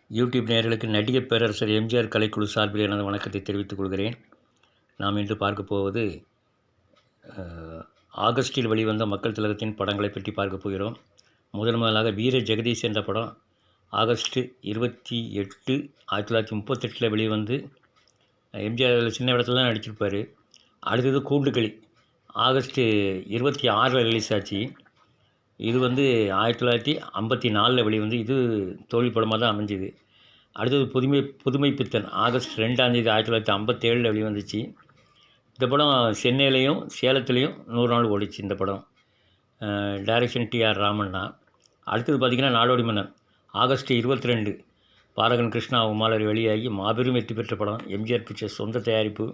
YouTube நேயர்களுக்கு நடிகர் பேரரசர் எம்ஜிஆர் கலைக்குழு சார்பில் எனது வணக்கத்தை தெரிவித்துக் கொள்கிறேன். நாம் இன்று பார்க்க போவது ஆகஸ்டில் வெளிவந்த மக்கள் திலகத்தின் படங்களை பற்றி பார்க்க போகிறோம். முதலாக வீர ஜெகதீஷ் என்ற படம் ஆகஸ்ட் 28, 1938 வெளிவந்து எம்ஜிஆர் சின்ன இடத்துல தான் நடிச்சிருப்பார். அடுத்தது கூண்டுகளி ஆகஸ்ட் 26 ரிலீஸ் ஆச்சு. இது 1954 வெளிவந்து இது தோல்வி படமாக தான் அமைஞ்சுது. அடுத்தது புதுமை பித்தன் ஆகஸ்ட் 2ஆம் தேதி 1957 வெளிவந்துச்சு. இந்த படம் சென்னையிலையும் சேலத்துலேயும் 100 நாள் ஓடிச்சு. இந்த படம் டைரக்ஷன் டிஆர் ராமன் தான். அடுத்தது பார்த்திங்கன்னா நாடோடி மன்னன் ஆகஸ்ட் 22 பாரகன் கிருஷ்ணா உமாலர் வெளியாகி மாபெரும் வெற்றி பெற்ற படம். எம்ஜிஆர் பிக்சர்ஸ் சொந்த தயாரிப்பு.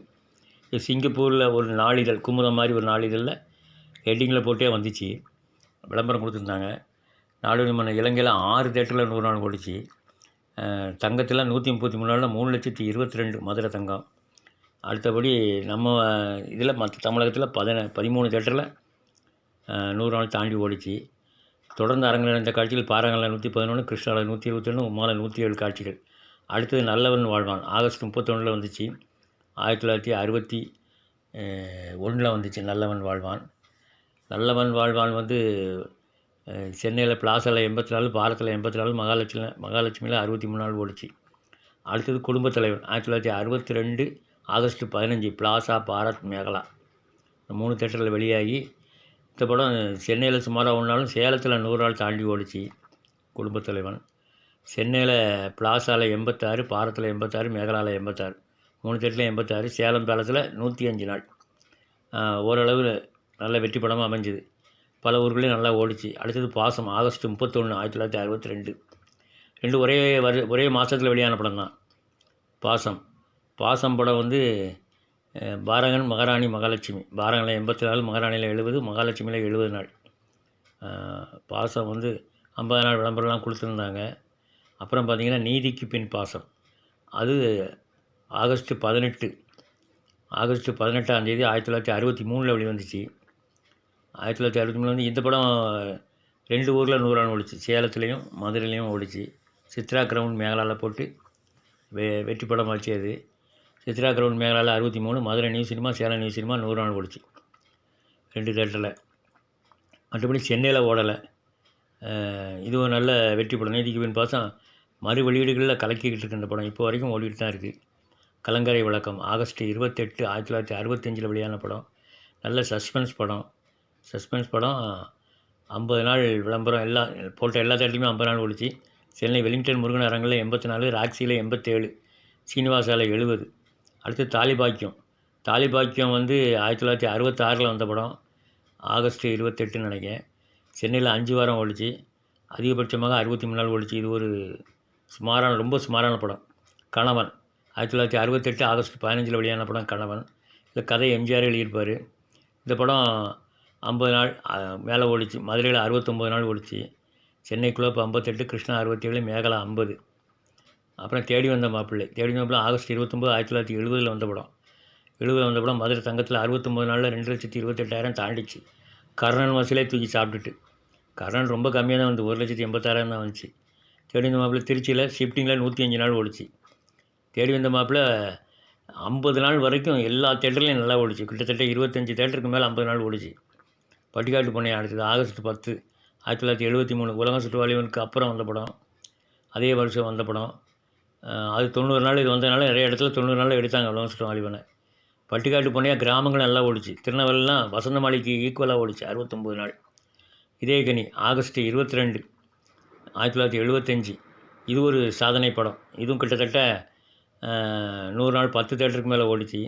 சிங்கப்பூரில் ஒரு நாளிதழ் குமுதம் மாதிரி ஒரு நாளிதழில் ஹெட்டிங்கில் போட்டே வந்துச்சு, விளம்பரம் கொடுத்துருந்தாங்க. நாடோடி மன்னன் இலங்கையில் 6 தேட்டரில் 100 நாள் ஓடிச்சு. தங்கத்தில் 133 நாளில் 3,22,000 மதுரை தங்கம். அடுத்தபடி நம்ம இதில் மற்ற தமிழகத்தில் 13 தேட்டரில் 100 நாள் தாண்டி ஓடிச்சு. தொடர்ந்து அரங்கில் நடந்த காட்சிகள் பாரங்களில் 111, கிருஷ்ணாவில் 121, உமாவில் 107 காட்சிகள். அடுத்தது நல்லவன் வாழ்வான் ஆகஸ்ட் 31 வந்துச்சு. 1961 வந்துச்சு நல்லவன் வாழ்வான். நல்லவன் வாழ்வான் சென்னையில் பிளாசாவில் 84, பாரத்தில் 84, மகாலட்சுமியில் 63 நாள் ஓடிச்சு. அடுத்தது குடும்பத் தலைவன் 1962 ஆகஸ்ட் 15 பிளாசா, பாரத், மேகலா 3 தேட்டரில் வெளியாகி இந்த படம் சென்னையில் சுமாராக ஒன்றாலும் சேலத்தில் 100 நாள் தாண்டி ஓடிச்சு. குடும்பத் தலைவன் சென்னையில் பிளாசாவில் 86, பாரத்தில் 86, மேகலாவில் 86, 3 தேட்டரில் 86, சேலம் பேலஸில் 105 நாள். ஓரளவு நல்ல வெற்றி படமாக அமைஞ்சுது. பல ஊர்களையும் நல்லா ஓடிச்சு. அடுத்தது பாசம் ஆகஸ்ட் 31 1962. ரெண்டு ஒரே மாதத்தில் வெளியான படம் தான். பாசம் படம் பாரகன், மகாராணி, மகாலட்சுமி. பாரகனில் 84, மகாராணியில் 70, மகாலட்சுமியில் 70 நாள். பாசம் 50 நாள் விளம்பரம்லாம் கொடுத்துருந்தாங்க. அப்புறம் பார்த்திங்கன்னா நீதிக்கு பின் பாசம், அது ஆகஸ்ட் 18ஆம் தேதி 1963 வெளிவந்துச்சு. 1963 இந்த படம் 2 ஊரில் 100 நாள் ஓடிச்சு. சேலத்துலேயும் மதுரையிலையும் ஓடிச்சு. சித்ரா கிரவுண்ட் மேகலாவில் போட்டு வெற்றி படமாச்சு. அது சித்ரா கிரவுண்ட் மேகலாவில் 63, Madurai new cinema, Salem new cinema 100 நாள் ஓடிச்சு 2 தேட்டரில். மற்றபடி சென்னையில் ஓடலை. இது ஒரு நல்ல வெற்றி படம். நீதிக்கு பின் பாசம் மறு வெளியீடுகளில் கலக்கிக்கிட்டு இருக்கு. இந்த படம் இப்போ வரைக்கும் ஓடிட்டு தான் இருக்குது. கலங்கரை விளக்கம் ஆகஸ்ட் 28 1965 வெளியான படம். நல்ல சஸ்பென்ஸ் படம். 50 நாள் விளம்பரம் போட்ட எல்லா தேட்டர்லையுமே 50 நாள் ஓடிச்சு. சென்னை வெலிங்டன் முருகன் அரங்கில் 84, ராக்ஸியில் 87, சீனிவாசாவில் 70. அடுத்து தாலிபாக்கியம் 1966 வந்த படம். ஆகஸ்ட் 28 நினைக்கிறேன். சென்னையில் 5 வாரம் ஓடிச்சு. அதிகபட்சமாக 63 நாள் ஓடிச்சு. இது ஒரு ரொம்ப சுமாரான படம். கணவன் 1968 ஆகஸ்ட் 15 வெளியான படம் கணவன். இந்த கதை எம்ஜிஆர் எழுதியிருப்பார். இந்த படம் 50 நாள் மேலே ஓடிச்சு. மதுரையில் 69 நாள் ஓடிச்சு. சென்னை குளோப் 58, கிருஷ்ணா 67, மேகலா 50. அப்புறம் தேடி வந்த மாப்பிள்ளை ஆகஸ்ட் 29 1970 வந்த படம். மதுரை தங்கத்தில் 69 நாளில் 2,28,000 தாண்டிச்சு. கர்ணன் வசூலே தூக்கி சாப்பிட்டுட்டு. கர்ணன் ரொம்ப கம்மியாக தான் 1,86,000 தான் வந்துச்சு. தேடி வந்த மாப்பிள்ளை திருச்சியில் ஷிஃப்டிங்கில் 105 நாள் ஓடிச்சு. தேடி வந்த மாப்பிள்ளை 50 நாள் வரைக்கும் எல்லா தேட்டர்லையும் நல்லா ஓடிச்சு. கிட்டத்தட்ட 25 தேட்டருக்கு மேலே 50 நாள் ஓடிச்சு. பட்டிக்காட்டு பொண்ணை அடுத்தது ஆகஸ்ட் 10 1973 உலகம் சுற்றுவாளிவனுக்கு அப்புறம் வந்த படம். அதே வருஷம் வந்த படம். அது 90 நாள் இது வந்ததுனால நிறைய இடத்துல 90 நாளில் எடுத்தாங்க உலகம் சுற்றுவாளிவனை. பட்டிக்காட்டு பொண்ணையாக கிராமங்கள் நல்லா ஓடிச்சு. திருநெல்வேலிலாம் வசந்த மாளிகைக்கு ஈக்குவலாக ஓடிச்சு 69 நாள். இதயக்கனி ஆகஸ்ட் 22 1975. இது ஒரு சாதனை படம். இதுவும் கிட்டத்தட்ட 100 நாள் 10 தேட்டருக்கு மேலே ஓடிச்சு.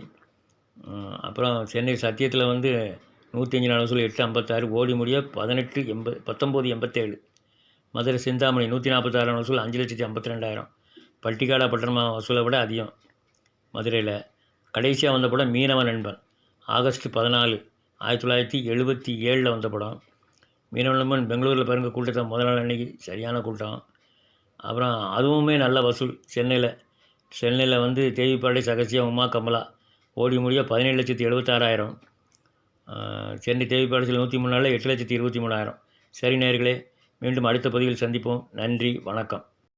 அப்புறம் சென்னை சத்தியத்தில் 105 நாள் வசூல் 856, ஓடி முடிய 1987. மதுரை சிந்தாமணி 146 நாள் வசூல் 5,52,000. பட்டிக்காடா பட்டணமா வசூலை விட அதிகம் மதுரையில். கடைசியாக வந்த படம் மீனவன் நண்பன் ஆகஸ்ட் 14 1977 வந்த படம். மீனவன் நண்பன் பெங்களூரில் பாருங்கள் கூட்டத்தை முதல் நாள் அன்றைக்கி சரியான கூட்டம். அப்புறம் அதுவுமே நல்ல வசூல். சென்னையில் தேவிப்பாடை, சகசியா, உமா, கமலா ஓடி முடிய 17,76,000. சென்னை தேவிப்பாடத்தில் 103 நாளில் 8,23,000. சரி நேயர்களே, மீண்டும் அடுத்த பதிவில் சந்திப்போம். நன்றி, வணக்கம்.